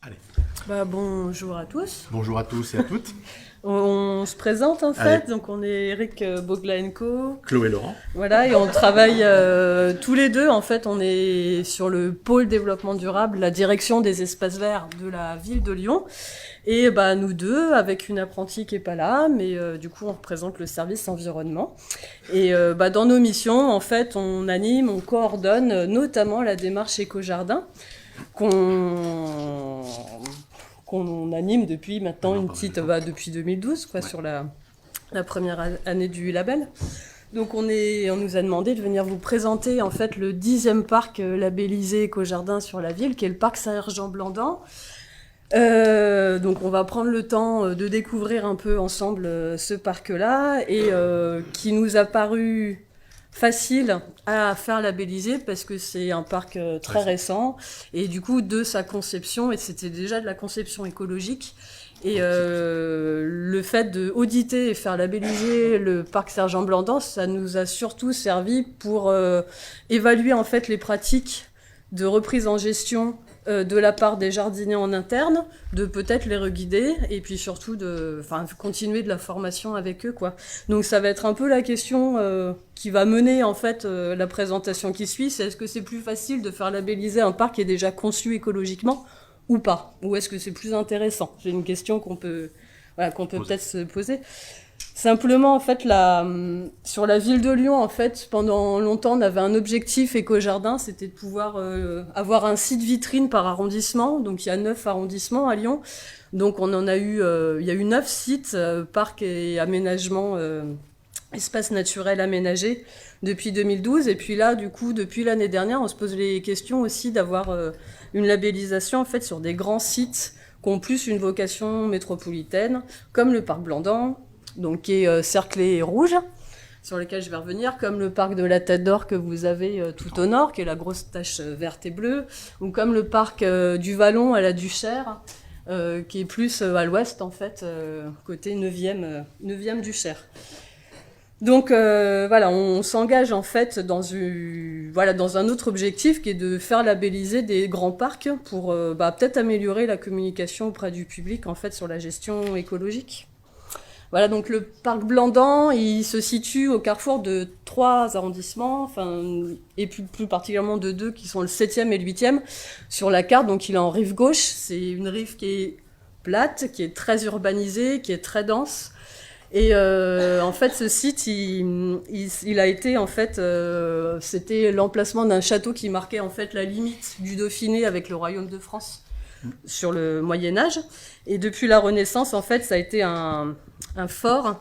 Allez. Bonjour à tous. Bonjour à tous et à toutes. On se présente en fait, Allez. donc on est Eric Boglaenko. Chloé Laurent. Voilà, et on travaille tous les deux. En fait, on est sur le pôle développement durable, la direction des espaces verts de la ville de Lyon. Et nous deux, avec une apprentie qui est pas là, mais du coup on représente le service environnement. Et dans nos missions, en fait, on anime, on coordonne notamment la démarche éco-jardin qu'on anime depuis maintenant depuis 2012, sur la première année du label. Donc on nous a demandé de venir vous présenter en fait le 10e parc labellisé éco-jardin sur la ville, qui est le parc Sergent-Blandan. Donc on va prendre le temps de découvrir un peu ensemble ce parc-là et qui nous a paru facile à faire labelliser parce que c'est un parc très récent et du coup de sa conception, et c'était déjà de la conception écologique, et le fait d'auditer et faire labelliser le parc Sergent-Blandan, ça nous a surtout servi pour évaluer en fait les pratiques de reprise en gestion de la part des jardiniers en interne, de peut-être les reguider, et puis surtout de continuer de la formation avec eux, quoi. Donc ça va être un peu la question qui va mener en fait la présentation qui suit, c'est est-ce que c'est plus facile de faire labelliser un parc qui est déjà conçu écologiquement ou pas? Ou est-ce que c'est plus intéressant? C'est une question qu'on peut peut-être se poser. Simplement, en fait, sur la ville de Lyon, en fait, pendant longtemps, on avait un objectif éco-jardin, c'était de pouvoir avoir un site vitrine par arrondissement. Donc, il y a 9 arrondissements à Lyon. Donc, on en a eu, il y a eu 9 sites, parcs et aménagements, espaces naturels aménagés depuis 2012. Et puis là, du coup, depuis l'année dernière, on se pose les questions aussi d'avoir une labellisation, en fait, sur des grands sites qui ont plus une vocation métropolitaine, comme le parc Blandan, donc qui est cerclé et rouge, sur lequel je vais revenir, comme le parc de la Tête d'Or que vous avez tout au nord, qui est la grosse tache verte et bleue, ou comme le parc du Vallon à la Duchère, qui est plus à l'ouest, en fait, côté 9e Duchère. Donc on s'engage en fait dans un autre objectif qui est de faire labelliser des grands parcs pour peut-être améliorer la communication auprès du public en fait sur la gestion écologique. Voilà, donc le parc Blandan, il se situe au carrefour de 3 arrondissements, et plus particulièrement de 2 qui sont le 7e et le 8e sur la carte. Donc il est en rive gauche, c'est une rive qui est plate, qui est très urbanisée, qui est très dense. Et en fait, ce site, il a été en fait, c'était l'emplacement d'un château qui marquait en fait la limite du Dauphiné avec le Royaume de France sur le Moyen Âge. Et depuis la Renaissance, en fait, ça a été un fort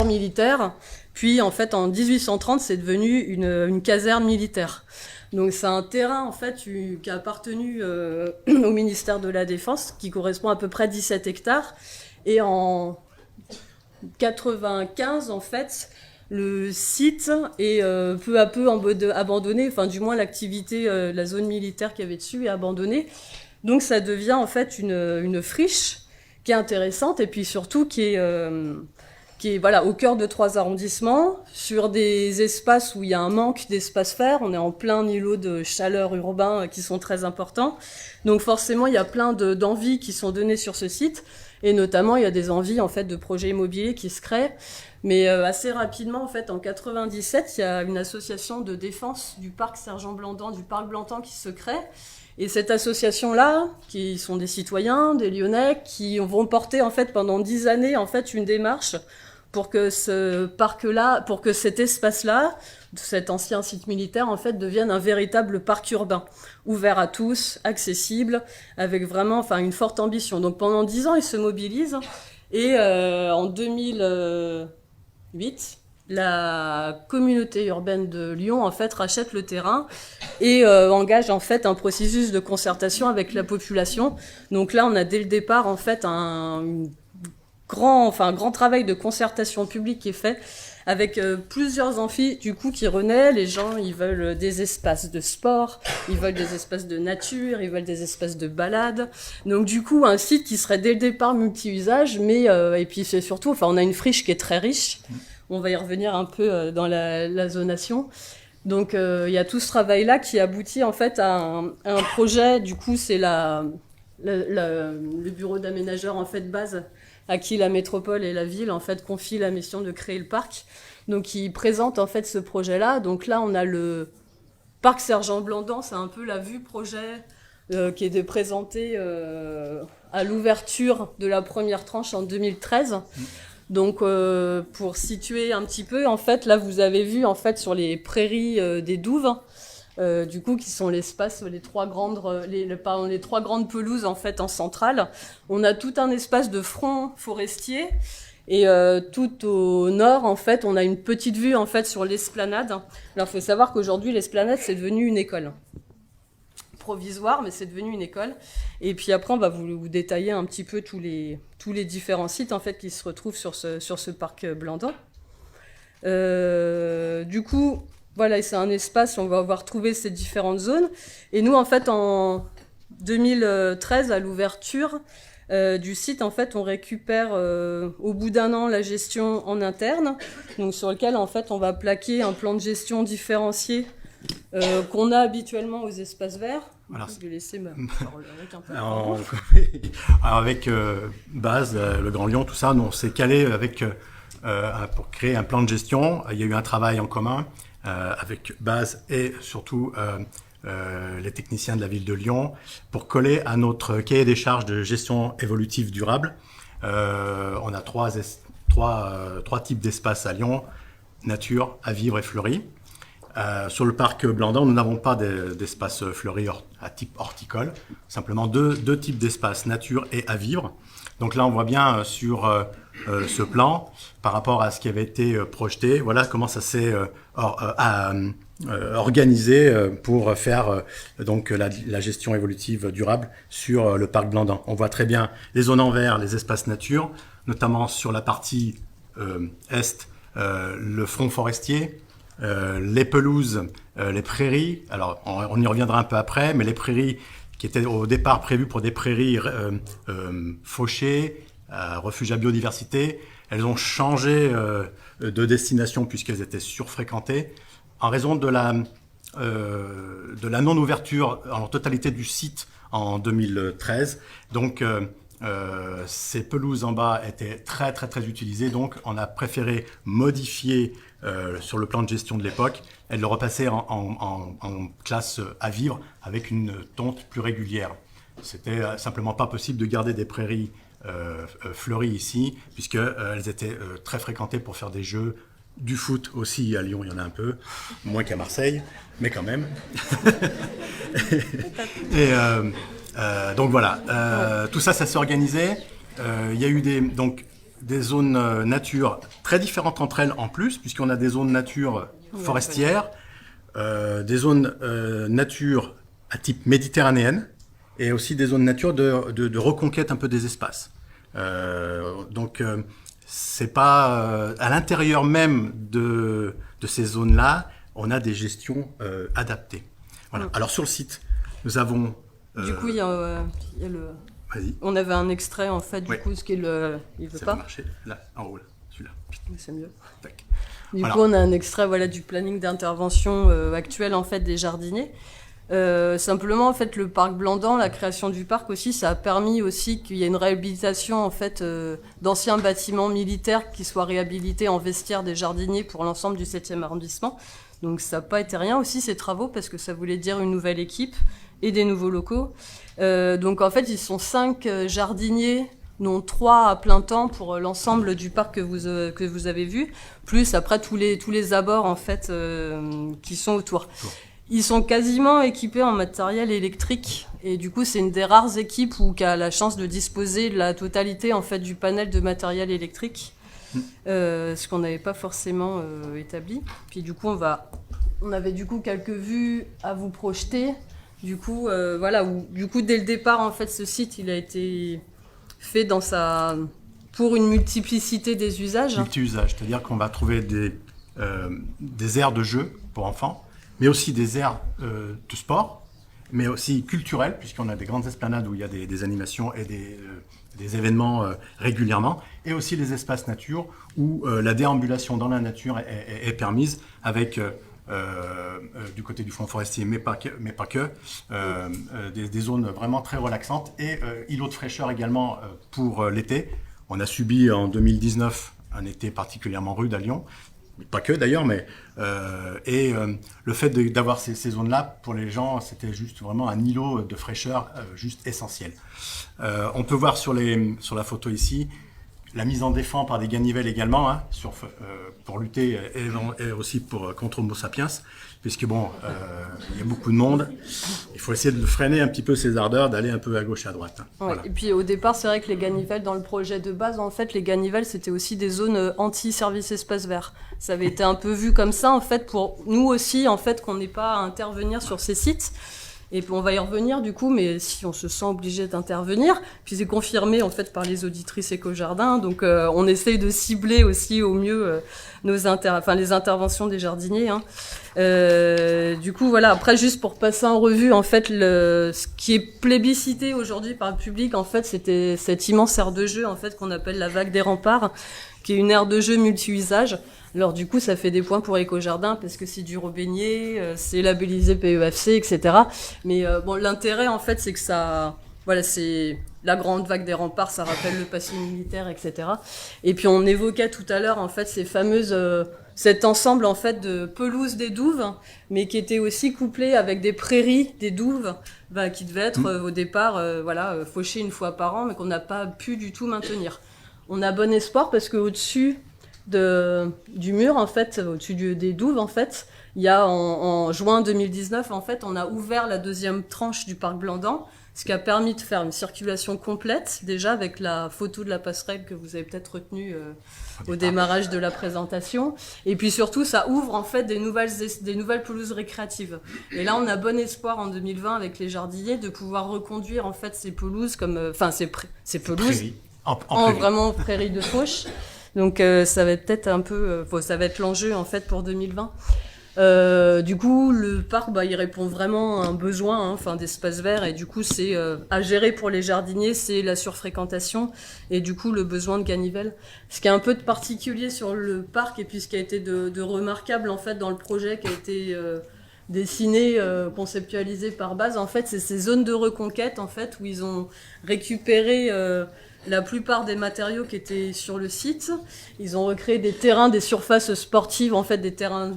militaire. Puis, en fait, en 1830, c'est devenu une caserne militaire. Donc, c'est un terrain, en fait, qui a appartenu au ministère de la Défense, qui correspond à peu près 17 hectares. Et en 95, en fait, le site est peu à peu abandonné. Enfin, du moins, l'activité, la zone militaire qu'il y avait dessus est abandonnée. Donc, ça devient, en fait, une friche qui est intéressante et puis surtout qui est au cœur de 3 arrondissements, sur des espaces où il y a un manque d'espace vert. On est en plein îlot de chaleur urbain qui sont très importants. Donc forcément, il y a plein d'envies qui sont données sur ce site, et notamment il y a des envies en fait de projets immobiliers qui se créent. Mais assez rapidement, en fait, en 97, il y a une association de défense du parc Sergent-Blandan, du parc Blandan qui se crée. Et cette association-là, qui sont des citoyens, des Lyonnais, qui vont porter en fait pendant 10 années en fait une démarche pour que ce parc-là, pour que cet espace-là, cet ancien site militaire en fait devienne un véritable parc urbain, ouvert à tous, accessible, avec vraiment une forte ambition. Donc pendant 10 ans, ils se mobilisent, et en 2008, la communauté urbaine de Lyon en fait rachète le terrain et engage en fait un processus de concertation avec la population. Donc là, on a dès le départ en fait un grand travail de concertation publique qui est fait avec plusieurs amphis du coup qui renaissent. Les gens, ils veulent des espaces de sport, ils veulent des espaces de nature, ils veulent des espaces de balade. Donc du coup, un site qui serait dès le départ multi-usage, mais et puis c'est surtout, on a une friche qui est très riche. On va y revenir un peu dans la zonation. Donc il y a tout ce travail-là qui aboutit en fait à un projet. Du coup, c'est la le bureau d'aménageur en fait base à qui la métropole et la ville en fait confient la mission de créer le parc. Donc ils présentent en fait ce projet-là. Donc là on a le parc Sergent-Blandan, c'est un peu la vue projet qui est présenté à l'ouverture de la première tranche en 2013. Donc pour situer un petit peu, en fait là vous avez vu en fait sur les prairies des Douves. Du coup, qui sont l'espace, les trois grandes pelouses en fait en centrale. On a tout un espace de front forestier et tout au nord en fait, on a une petite vue en fait sur l'esplanade. Alors, il faut savoir qu'aujourd'hui, l'esplanade c'est devenu une école provisoire, mais c'est devenu une école. Et puis après, on va vous détailler un petit peu tous les différents sites en fait qui se retrouvent sur ce parc Blandan. Du coup. Voilà, c'est un espace où on va avoir trouvé ces différentes zones. Et nous, en fait, en 2013, à l'ouverture du site, en fait, on récupère au bout d'un an la gestion en interne, donc sur lequel, en fait, on va plaquer un plan de gestion différencié qu'on a habituellement aux espaces verts. Alors, je vais laisser ma parole avec un peu. Alors, avec Base, le Grand Lyon, tout ça, on s'est calé avec pour créer un plan de gestion. Il y a eu un travail en commun. Avec Base et surtout les techniciens de la ville de Lyon pour coller à notre cahier des charges de gestion évolutive durable. On a trois types d'espaces à Lyon, nature, à vivre et fleuri. Sur le parc Blandan, nous n'avons pas d'espace fleuri à type horticole, simplement deux types d'espaces, nature et à vivre. Donc là, on voit bien sur ce plan, par rapport à ce qui avait été projeté, voilà comment ça s'est organisé pour faire donc la gestion évolutive durable sur le parc Blandan. On voit très bien les zones en vert, les espaces nature, notamment sur la partie est, le front forestier, les pelouses, les prairies. Alors, on y reviendra un peu après, mais les prairies qui étaient au départ prévues pour des prairies fauchées, refuge à biodiversité, elles ont changé de destination puisqu'elles étaient surfréquentées en raison de la non-ouverture en totalité du site en 2013. Donc, ces pelouses en bas étaient très très très utilisées, donc on a préféré modifier sur le plan de gestion de l'époque et le repasser en classe à vivre avec une tonte plus régulière. C'était simplement pas possible de garder des prairies fleuries ici, puisqu'elles étaient très fréquentées pour faire des jeux, du foot aussi. À Lyon, il y en a un peu, moins qu'à Marseille, mais quand même. Et donc voilà, tout ça s'est organisé. Il y a eu des zones nature très différentes entre elles en plus, puisqu'on a des zones nature forestières, des zones nature à type méditerranéenne, et aussi des zones nature de reconquête un peu des espaces. Donc, c'est pas à l'intérieur même de ces zones-là, on a des gestions adaptées. Voilà. Alors sur le site, nous avons. Du coup, il y a le. Vas-y. On avait un extrait en fait du coup, ce qui est le. Il veut ça pas. Va marcher là, en haut là, celui-là. C'est mieux. Tac. Du Voilà. coup, on a un extrait du planning d'intervention actuel en fait des jardiniers. Simplement, en fait, le parc Blandan, la création du parc aussi, ça a permis aussi qu'il y ait une réhabilitation en fait d'anciens bâtiments militaires qui soient réhabilités en vestiaire des jardiniers pour l'ensemble du 7e arrondissement. Donc ça n'a pas été rien aussi ces travaux parce que ça voulait dire une nouvelle équipe et des nouveaux locaux. Donc en fait, ils sont 5 jardiniers, dont 3 à plein temps pour l'ensemble du parc que vous avez vu, plus après tous les abords en fait qui sont autour. Ils sont quasiment équipés en matériel électrique et du coup c'est une des rares équipes qui a la chance de disposer de la totalité en fait du panel de matériel électrique, ce qu'on n'avait pas forcément établi. Puis du coup on avait du coup quelques vues à vous projeter. Du coup voilà, du coup dès le départ en fait ce site il a été fait pour une multiplicité des usages. Multi-usages, c'est-à-dire qu'on va trouver des aires de jeu pour enfants, mais aussi des aires de sport, mais aussi culturelles, puisqu'on a des grandes esplanades où il y a des animations et des événements régulièrement, et aussi les espaces nature où la déambulation dans la nature est permise avec du côté du front forestier, mais pas que, des zones vraiment très relaxantes et îlots de fraîcheur également pour l'été. On a subi en 2019 un été particulièrement rude à Lyon, pas que d'ailleurs, mais le fait d'avoir ces zones-là, pour les gens, c'était juste vraiment un îlot de fraîcheur juste essentiel. On peut voir sur la photo ici, la mise en défense par des ganivelles également, hein, pour lutter et aussi contre Homo sapiens, puisque bon, il y a beaucoup de monde. Il faut essayer de freiner un petit peu ces ardeurs, d'aller un peu à gauche et à droite. Hein. Ouais, Voilà. et puis au départ, c'est vrai que les ganivelles, dans le projet de base, en fait, les ganivelles, c'était aussi des zones anti-service espace vert. Ça avait été un peu vu comme ça, en fait, pour nous aussi, en fait, qu'on n'ait pas à intervenir sur ces sites. Et puis on va y revenir du coup, mais si on se sent obligé d'intervenir, puis c'est confirmé en fait par les auditrices Éco-Jardin, donc on essaye de cibler aussi au mieux les interventions des jardiniers. Hein. Du coup voilà, après juste pour passer en revue en fait ce qui est plébiscité aujourd'hui par le public, en fait c'était cette immense aire de jeu en fait qu'on appelle la vague des remparts, qui est une aire de jeu multi-usage. Alors du coup, ça fait des points pour Éco-Jardin parce que c'est dur au beignet, c'est labellisé PEFC, etc. Mais bon, l'intérêt en fait, c'est que ça, voilà, c'est la grande vague des remparts, ça rappelle le passé militaire, etc. Et puis on évoquait tout à l'heure en fait ces fameuses, cet ensemble en fait de pelouses des douves, mais qui était aussi couplé avec des prairies des douves, qui devaient être au départ, fauchées une fois par an, mais qu'on n'a pas pu du tout maintenir. On a bon espoir parce que au-dessus du mur, en fait, au-dessus des douves, en fait, il y a en juin 2019, en fait, on a ouvert la deuxième tranche du parc Blandan, ce qui a permis de faire une circulation complète, déjà avec la photo de la passerelle que vous avez peut-être retenue au démarrage de la présentation. Et puis surtout, ça ouvre en fait des nouvelles pelouses récréatives. Et là, on a bon espoir en 2020 avec les jardiniers de pouvoir reconduire en fait ces pelouses comme, ces pelouses en vraiment prairie de fauche. Donc ça va être peut-être un peu, ça va être l'enjeu en fait pour 2020. Du coup, le parc, il répond vraiment à un besoin, d'espace vert, et du coup, c'est à gérer pour les jardiniers, c'est la surfréquentation et du coup le besoin de ganivelles. Ce qui est un peu de particulier sur le parc et puis ce qui a été de remarquable en fait dans le projet qui a été dessiné, conceptualisé par base, en fait, c'est ces zones de reconquête en fait où ils ont récupéré la plupart des matériaux qui étaient sur le site. Ils ont recréé des terrains, des surfaces sportives, en fait, des terrains de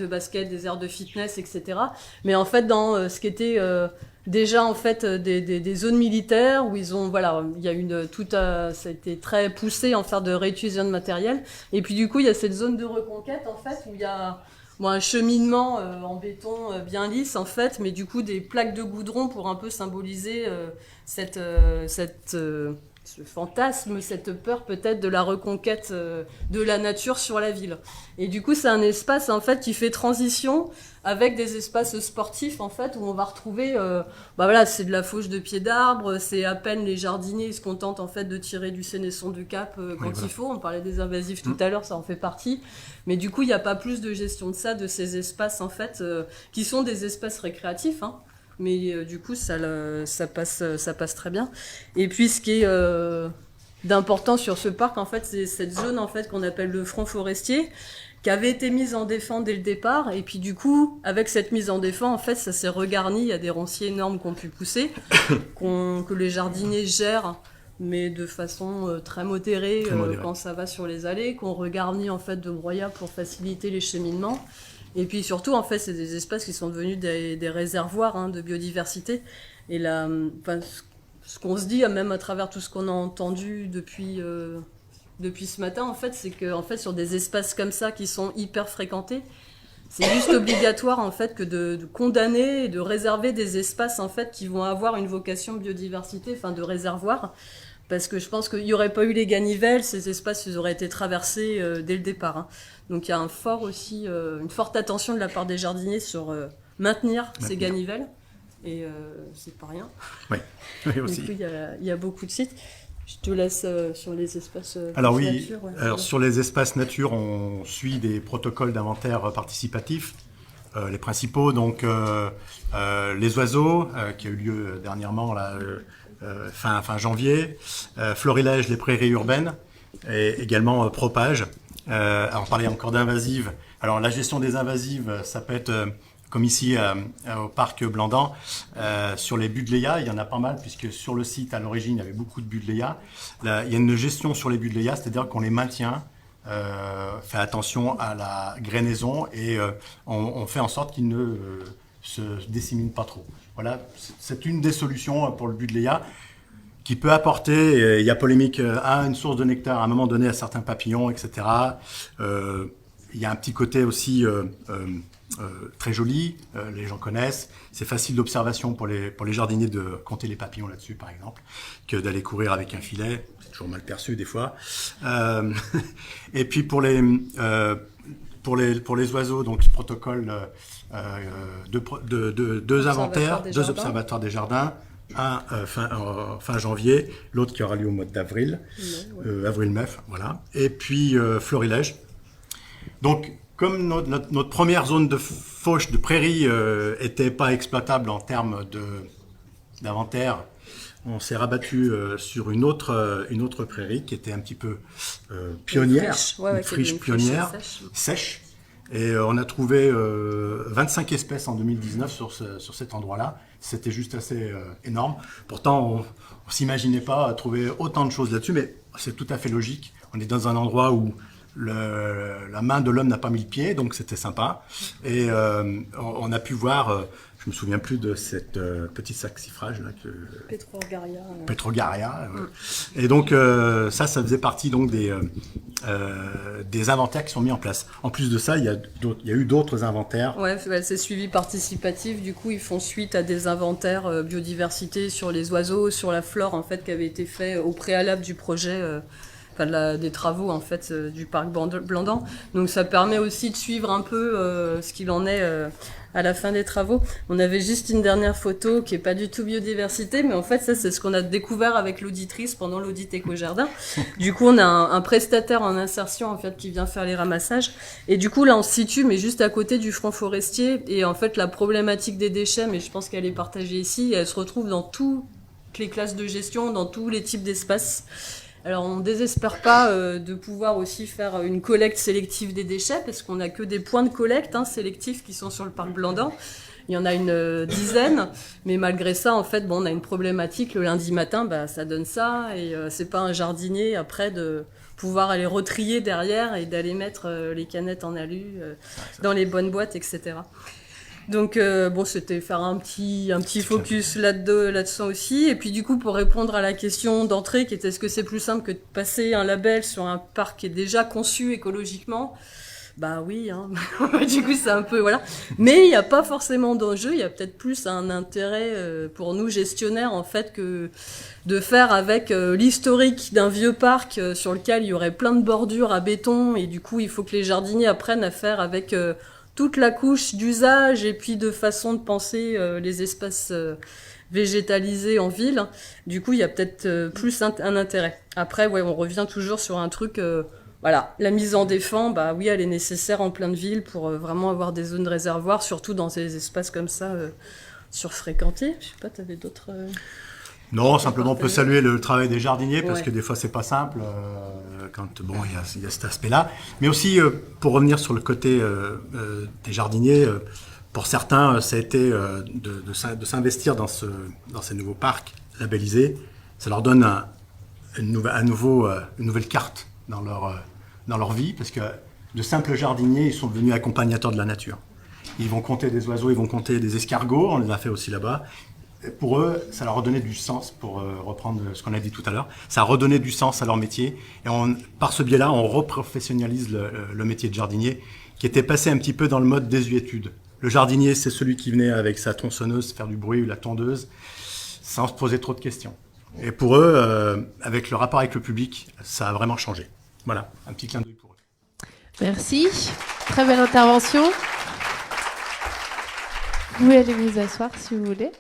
basket, des aires de fitness, etc. Mais en fait, dans ce qui était déjà en fait des zones militaires où ils ont, voilà, il y a ça a été très poussé en faire de réutilisation de matériel. Et puis du coup, il y a cette zone de reconquête en fait où il y a un cheminement en béton bien lisse en fait, mais du coup des plaques de goudron pour un peu symboliser ce fantasme, cette peur peut-être de la reconquête de la nature sur la ville. Et du coup, c'est un espace en fait qui fait transition avec des espaces sportifs en fait où on va retrouver, c'est de la fauche de pieds d'arbres, c'est à peine les jardiniers se contentent en fait de tirer du sénesson de cap quand il faut. On parlait des invasifs tout à l'heure, ça en fait partie. Mais du coup, il n'y a pas plus de gestion de ça, de ces espaces en fait qui sont des espaces récréatifs. Hein. Mais du coup, ça passe très bien. Et puis, ce qui est d'important sur ce parc, en fait, c'est cette zone en fait qu'on appelle le front forestier, qui avait été mise en défense dès le départ. Et puis, du coup, avec cette mise en défense, en fait, ça s'est regarni. Il y a des ronciers énormes qui ont pu pousser, que les jardiniers gèrent, mais de façon très modérée, quand ça va sur les allées, qu'on regarnit en fait de broyats pour faciliter les cheminements. Et puis surtout, en fait, c'est des espaces qui sont devenus des réservoirs de biodiversité. Et là, ce qu'on se dit, même à travers tout ce qu'on a entendu depuis ce matin, en fait, c'est que fait, sur des espaces comme ça qui sont hyper fréquentés, c'est juste obligatoire en fait que de condamner et de réserver des espaces en fait qui vont avoir une vocation biodiversité, de réservoir. Parce que je pense qu'il n'y aurait pas eu les ganivelles, ces espaces ils auraient été traversés dès le départ. Hein. Donc il y a une forte attention de la part des jardiniers sur maintenir ces ganivelles. Et c'est pas rien. Oui aussi. Du coup, il y a beaucoup de sites. Je te laisse sur les espaces Alors oui, nature. Ouais. Alors sur les espaces nature, on suit des protocoles d'inventaire participatifs. Les principaux, donc les oiseaux, qui a eu lieu dernièrement, là, fin janvier, florilège, les prairies urbaines, et également propage. Alors, on parlait encore d'invasives. Alors, la gestion des invasives, ça peut être, comme ici au parc Blandan, sur les buddléias, il y en a pas mal, puisque sur le site, à l'origine, il y avait beaucoup de buddléias. Là, il y a une gestion sur les buddléas, c'est-à-dire qu'on les maintient, fait attention à la grainaison et on fait en sorte qu'ils ne se disséminent pas trop. Voilà, c'est une des solutions pour le buddléia qui peut apporter, il y a polémique, une source de nectar à un moment donné à certains papillons, etc. Il y a un petit côté aussi très joli, les gens connaissent. C'est facile d'observation pour les jardiniers de compter les papillons là-dessus, par exemple, que d'aller courir avec un filet. C'est toujours mal perçu des fois. Et puis pour les oiseaux, donc ce protocole deux inventaires, deux observatoires des jardins, un fin janvier, l'autre qui aura lieu au mois d'avril, avril-mai, voilà. Et puis florilège. Donc, comme notre première zone de fauche, de prairie, était pas exploitable en termes d'inventaire, on s'est rabattu sur une autre prairie qui était un petit peu pionnière, une friche pionnière, sèche. Et on a trouvé 25 espèces en 2019 sur cet endroit-là. C'était juste assez énorme. Pourtant, on ne s'imaginait pas trouver autant de choses là-dessus, mais c'est tout à fait logique. On est dans un endroit où la main de l'homme n'a pas mis le pied, donc c'était sympa. Et on a pu voir, je me souviens plus de cette petite saxifrage là, Petrogaria. Petrogaria. Et donc ça faisait partie donc des inventaires qui sont mis en place. En plus de ça, il y a eu d'autres inventaires. Ouais, c'est suivi participatif. Du coup, ils font suite à des inventaires biodiversité sur les oiseaux, sur la flore en fait qui avait été fait au préalable du projet. Des travaux en fait du parc Blandan. Donc ça permet aussi de suivre un peu ce qu'il en est à la fin des travaux. On avait juste une dernière photo qui est pas du tout biodiversité, mais en fait ça c'est ce qu'on a découvert avec l'auditrice pendant l'audit éco-jardin. Du coup on a un prestataire en insertion en fait qui vient faire les ramassages. Et du coup là on se situe mais juste à côté du front forestier. Et en fait la problématique des déchets, mais je pense qu'elle est partagée ici, elle se retrouve dans toutes les classes de gestion, dans tous les types d'espaces. Alors on ne désespère pas de pouvoir aussi faire une collecte sélective des déchets parce qu'on n'a que des points de collecte sélectifs qui sont sur le parc Blandan. Il y en a une dizaine, mais malgré ça, en fait, on a une problématique. Le lundi matin, ça donne ça et c'est pas un jardinier après de pouvoir aller retrier derrière et d'aller mettre les canettes en alu dans les bonnes boîtes, etc. Donc c'était faire un petit focus là-dessus aussi. Et puis du coup, pour répondre à la question d'entrée, qui était est-ce que c'est plus simple que de passer un label sur un parc qui est déjà conçu écologiquement ? Bah oui, du coup c'est un peu voilà. Mais il n'y a pas forcément d'enjeu. Il y a peut-être plus un intérêt pour nous gestionnaires en fait que de faire avec l'historique d'un vieux parc sur lequel il y aurait plein de bordures à béton et du coup il faut que les jardiniers apprennent à faire avec toute la couche d'usage et puis de façon de penser les espaces végétalisés en ville. Du coup, il y a peut-être plus un intérêt. Après, on revient toujours sur un truc, la mise en défend, oui, elle est nécessaire en pleine ville pour vraiment avoir des zones de réservoir, surtout dans des espaces comme ça surfréquentés. Je sais pas, tu avais d'autres... Non, simplement on peut saluer le travail des jardiniers parce que des fois c'est pas simple quand il y a cet aspect-là. Mais aussi pour revenir sur le côté des jardiniers, pour certains ça a été de s'investir dans ces nouveaux parcs labellisés. Ça leur donne une nouvelle carte dans leur vie parce que de simples jardiniers ils sont devenus accompagnateurs de la nature. Ils vont compter des oiseaux, ils vont compter des escargots, on les a fait aussi là-bas. Pour eux, ça leur a redonné du sens, pour reprendre ce qu'on a dit tout à l'heure. Ça a redonné du sens à leur métier. Et par ce biais-là, on reprofessionnalise le métier de jardinier, qui était passé un petit peu dans le mode désuétude. Le jardinier, c'est celui qui venait avec sa tronçonneuse faire du bruit ou la tondeuse, sans se poser trop de questions. Et pour eux, avec le rapport avec le public, ça a vraiment changé. Voilà, un petit clin d'œil pour eux. Merci. Très belle intervention. Vous pouvez aller vous asseoir si vous voulez.